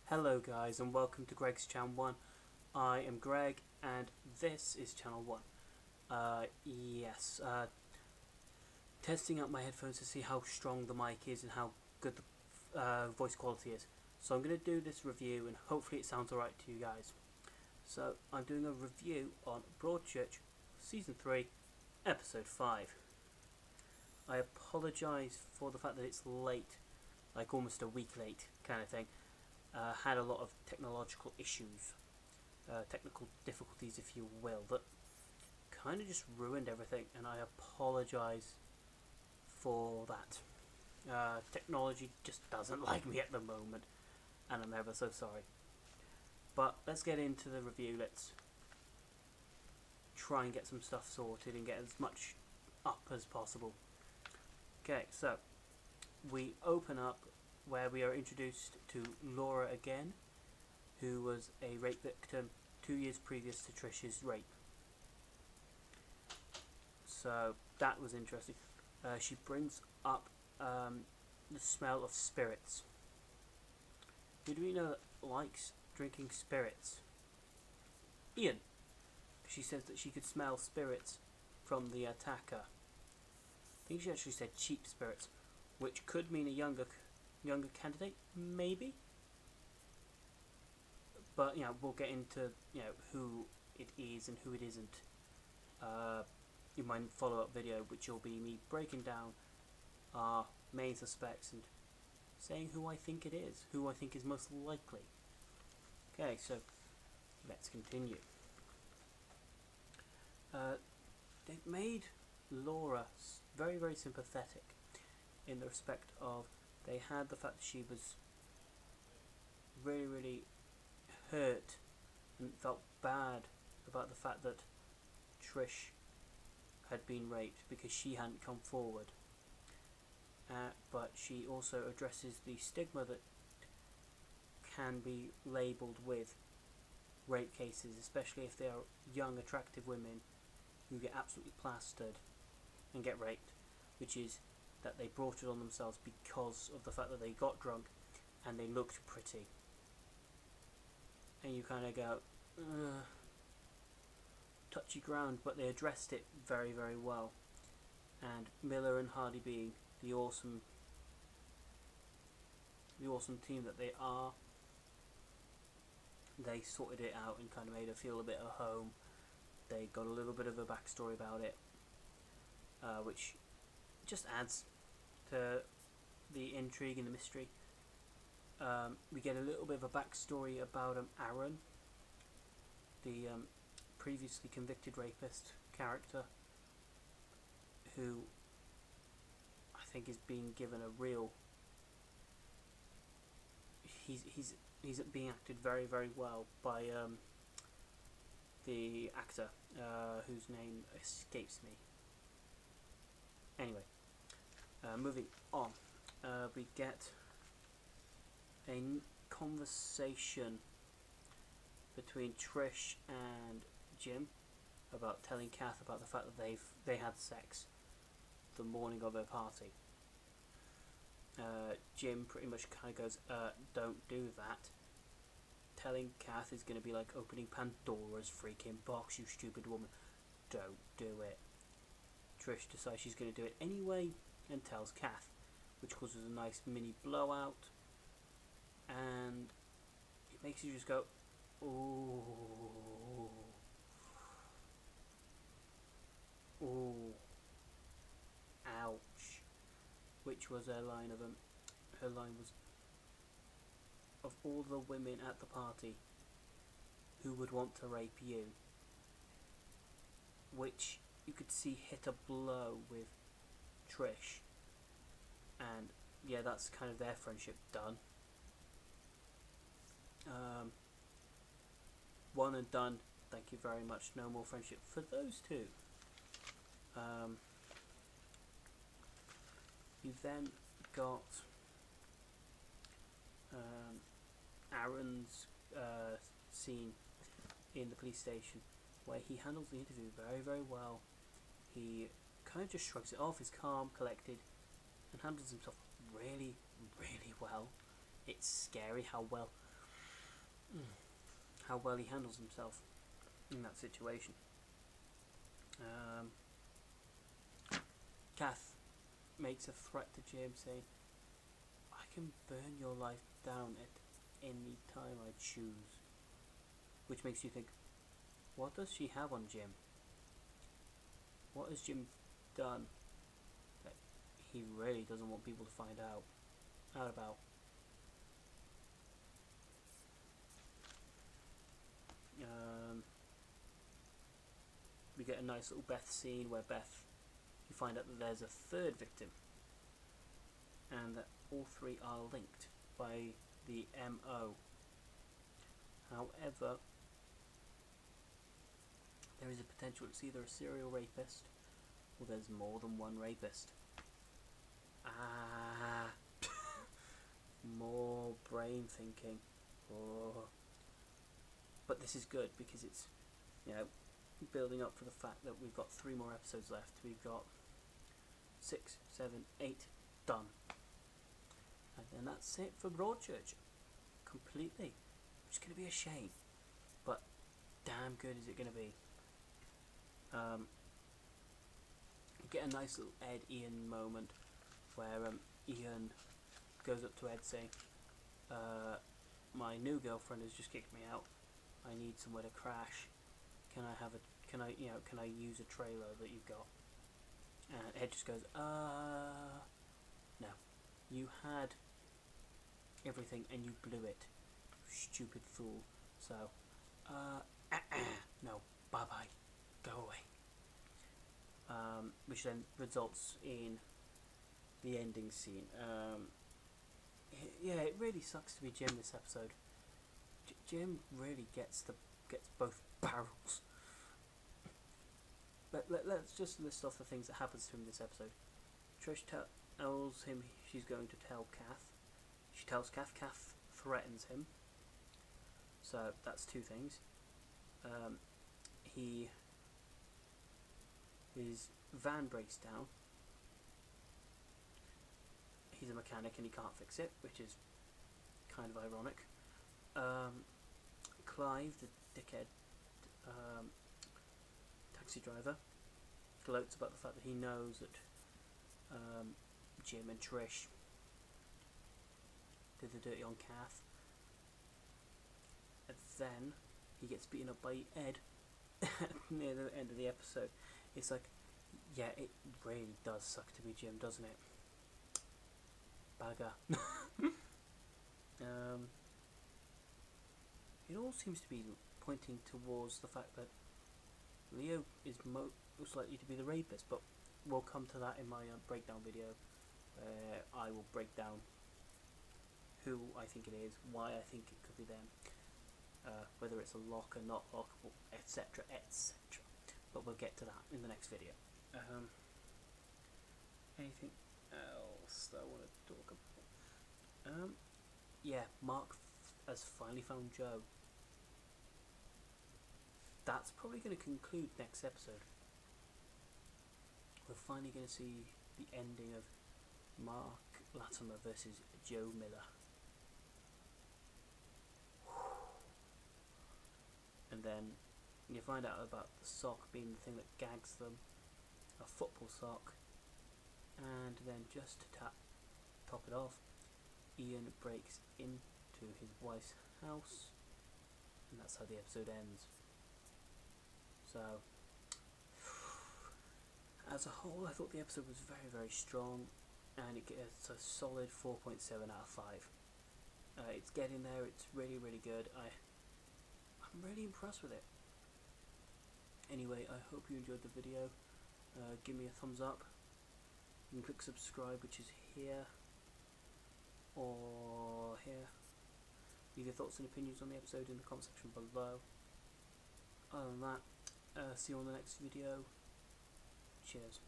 Hello guys and welcome to Greg's Channel 1. I am Greg and this is Channel 1. Testing out my headphones to see how strong the mic is and how good the voice quality is. So I'm going to do this review and hopefully it sounds alright to you guys. So I'm doing a review on Broadchurch Season 3 Episode 5. I apologise for the fact that it's late, like almost a week late kind of thing. Had a lot of technological issues, technical difficulties if you will, that kind of just ruined everything, and I apologise for that. Technology just doesn't like me at the moment, and I'm ever so sorry. But let's get into the review. Let's try and get some stuff sorted and get as much up as possible. Okay, so we open up where we are introduced to Laura again, who was a rape victim 2 years previous to Trish's rape. So that was interesting. She brings up the smell of spirits. Who do we know that likes drinking spirits? Ian. She says that she could smell spirits from the attacker. I think she actually said cheap spirits, which could mean a younger candidate, maybe. But we'll get into who it is and who it isn't in my follow-up video, which will be me breaking down our main suspects and saying who I think it is, who I think is most likely. Okay, so let's continue. They've made Laura very, very sympathetic in the respect of they had the fact that she was really, really hurt and felt bad about the fact that Trish had been raped because she hadn't come forward. But she also addresses the stigma that can be labelled with rape cases, especially if they are young, attractive women who get absolutely plastered and get raped, which is that they brought it on themselves because of the fact that they got drunk and they looked pretty. And you kind of go, touchy ground, but they addressed it very, very well. And Miller and Hardy, being the awesome team that they are, they sorted it out and kind of made her feel a bit at home. They got a little bit of a backstory about it, which just adds to the intrigue and the mystery. We get a little bit of a backstory about Aaron, the previously convicted rapist character, who I think is being given a real. He's being acted very, very well by the actor whose name escapes me. Anyway, moving on, we get a conversation between Trish and Jim about telling Kath about the fact that they had sex the morning of her party. Jim pretty much kind of goes, don't do that. Telling Kath is going to be like opening Pandora's freaking box, you stupid woman. Don't do it. Trish decides she's going to do it anyway and tells Kath, which causes a nice mini blowout, and it makes you just go, ooh, ooh, ouch. Which was her line of her line was, of all the women at the party, who would want to rape you? Which you could see hit a blow with Trish, and yeah, that's kind of their friendship done. One and done, thank you very much, no more friendship for those two. You then got Aaron's scene in the police station, where he handles the interview very, very well. He kind of just shrugs it off, is calm, collected, and handles himself really, really well. It's scary how well how well he handles himself in that situation. Kath makes a threat to Jim, saying, "I can burn your life down at any time I choose," which makes you think, what does she have on Jim? What has Jim done that he really doesn't want people to find out about? We get a nice little Beth scene where you find out that there's a third victim, and that all three are linked by the MO. However, there is a potential it's either a serial rapist or there's more than one rapist. More brain thinking. Oh. But this is good because it's, building up for the fact that we've got 3 more episodes left. We've got 6, 7, 8 done. And then that's it for Broadchurch. Completely. Which is going to be a shame. But damn good is it going to be. Get a nice little Ed-Ian moment where Ian goes up to Ed saying, my new girlfriend has just kicked me out. I need somewhere to crash. Can I use a trailer that you've got? And Ed just goes, no. You had everything and you blew it. You stupid fool. So, no, bye-bye. Go away. Which then results in the ending scene. It really sucks to be Jim this episode. Jim really gets both barrels. But let's just list off the things that happens to him this episode. Trish tells him she's going to tell Kath. She tells Kath. Kath threatens him. So that's 2 things. His van breaks down. He's a mechanic and he can't fix it, which is kind of ironic. Clive, the dickhead taxi driver, gloats about the fact that he knows that Jim and Trish did the dirty on Kath. And then he gets beaten up by Ed near the end of the episode. It's like, yeah, it really does suck to be Jim, doesn't it? Bagger. It all seems to be pointing towards the fact that Leo is most likely to be the rapist, but we'll come to that in my breakdown video, where I will break down who I think it is, why I think it could be them, whether it's a lock or not lockable, etc, etc. But we'll get to that in the next video. Anything else that I want to talk about? Mark has finally found Joe. That's probably going to conclude next episode. We're finally going to see the ending of Mark Latimer versus Joe Miller. And then you find out about the sock being the thing that gags them, a football sock, and then just to top it off, Ian breaks into his wife's house, and that's how the episode ends. So, as a whole, I thought the episode was very, very strong, and it gets a solid 4.7 out of 5. It's getting there. It's really, really good. I'm really impressed with it. Anyway, I hope you enjoyed the video. Give me a thumbs up. You can click subscribe, which is here or here. Leave your thoughts and opinions on the episode in the comment section below. Other than that, see you on the next video. Cheers.